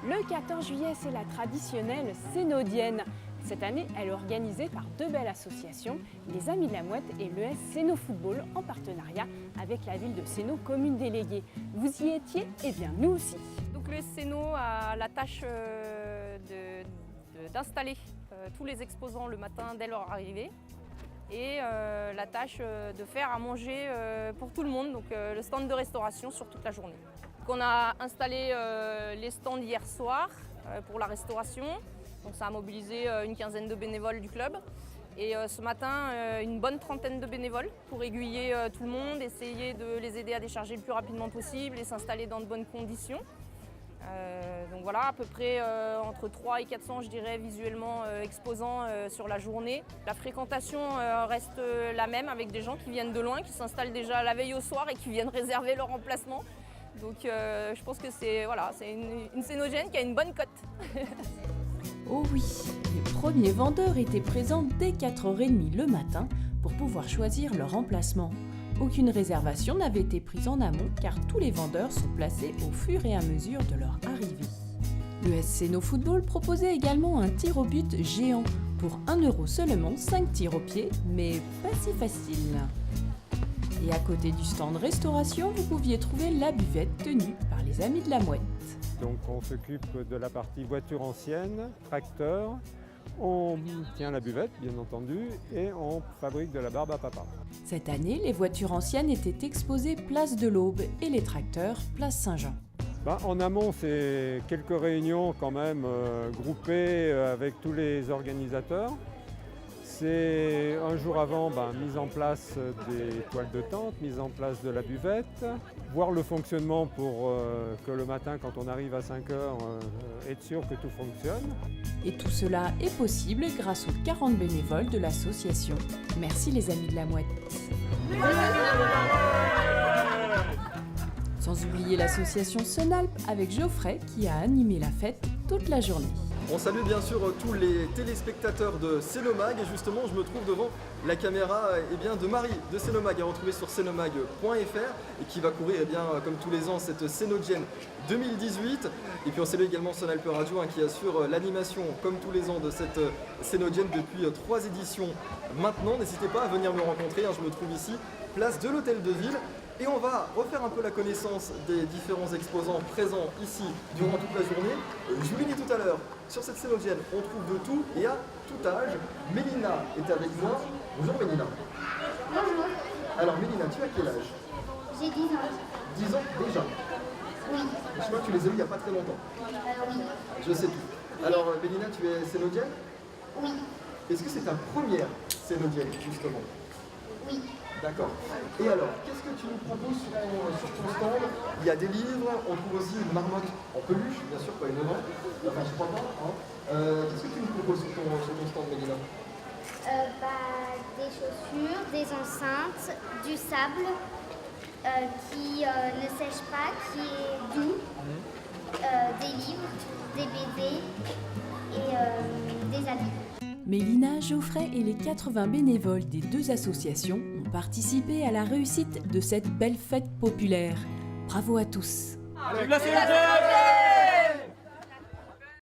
Le 14 juillet, c'est la traditionnelle Sénodienne. Cette année, elle est organisée par deux belles associations, les Amis de la Mouette et l'ES Séno Football, en partenariat avec la ville de Séno, commune déléguée. Vous y étiez? Eh bien, nous aussi. Donc l'ES Séno a la tâche d'installer tous les exposants le matin dès leur arrivée et la tâche de faire à manger pour tout le monde, donc le stand de restauration sur toute la journée. Donc, on a installé les stands hier soir pour la restauration. Donc ça a mobilisé une quinzaine de bénévoles du club. Et ce matin, une bonne trentaine de bénévoles pour aiguiller tout le monde, essayer de les aider à décharger le plus rapidement possible et s'installer dans de bonnes conditions. Donc voilà, à peu près entre 300 et 400, je dirais, visuellement exposants sur la journée. La fréquentation reste la même avec des gens qui viennent de loin, qui s'installent déjà la veille au soir et qui viennent réserver leur emplacement. Donc je pense que c'est une Sénodienne qui a une bonne cote. Oh oui, les premiers vendeurs étaient présents dès 4h30 le matin pour pouvoir choisir leur emplacement. Aucune réservation n'avait été prise en amont car tous les vendeurs sont placés au fur et à mesure de leur arrivée. Le Séno Football proposait également un tir au but géant. Pour 1 € seulement, 5 tirs au pied, mais pas si facile. Et à côté du stand restauration, vous pouviez trouver la buvette tenue par les Amis de la Mouette. Donc on s'occupe de la partie voiture ancienne, tracteur, on tient la buvette bien entendu et on fabrique de la barbe à papa. Cette année, les voitures anciennes étaient exposées place de l'Aube et les tracteurs place Saint-Jean. En amont, c'est quelques réunions quand même groupées avec tous les organisateurs. C'est un jour avant, mise en place des toiles de tente, mise en place de la buvette, voir le fonctionnement pour que le matin, quand on arrive à 5 h, être sûr que tout fonctionne. Et tout cela est possible grâce aux 40 bénévoles de l'association. Merci les Amis de la Mouette. Sans oublier l'association Sonalp avec Geoffrey qui a animé la fête toute la journée. On salue bien sûr tous les téléspectateurs de Sénomag et justement je me trouve devant la caméra de Marie de Sénomag à retrouver sur senomag.fr et qui va couvrir comme tous les ans cette Sénodienne 2018. Et puis on salue également Sonalp Radio qui assure l'animation comme tous les ans de cette Sénodienne depuis 3 éditions maintenant. N'hésitez pas à venir me rencontrer, je me trouve ici, place de l'Hôtel de Ville. Et on va refaire un peu la connaissance des différents exposants présents ici durant toute la journée. Je vous l'ai dit tout à l'heure, sur cette Sénodienne, on trouve de tout et à tout âge. Mélina est avec moi. Bonjour Mélina. Bonjour. Alors Mélina, tu as quel âge? J'ai 10 ans. 10 ans déjà? Oui. Je crois que tu les as eu il n'y a pas très longtemps. Oui. Je sais tout. Alors Mélina, tu es Sénodienne? Oui. Est-ce que c'est ta première Sénodienne justement? Oui. D'accord. Et alors, qu'est-ce que tu nous proposes sur ton stand? Il y a des livres, on trouve aussi une marmotte en peluche, bien sûr, pas une vente. Enfin, je crois pas. Qu'est-ce que tu nous proposes sur ton stand, Mélina? Des chaussures, des enceintes, du sable qui ne sèche pas, qui est doux, des livres, des BD et des habits. Mélina, Geoffrey et les 80 bénévoles des deux associations ont participé à la réussite de cette belle fête populaire. Bravo à tous. Vive la Sénodienne!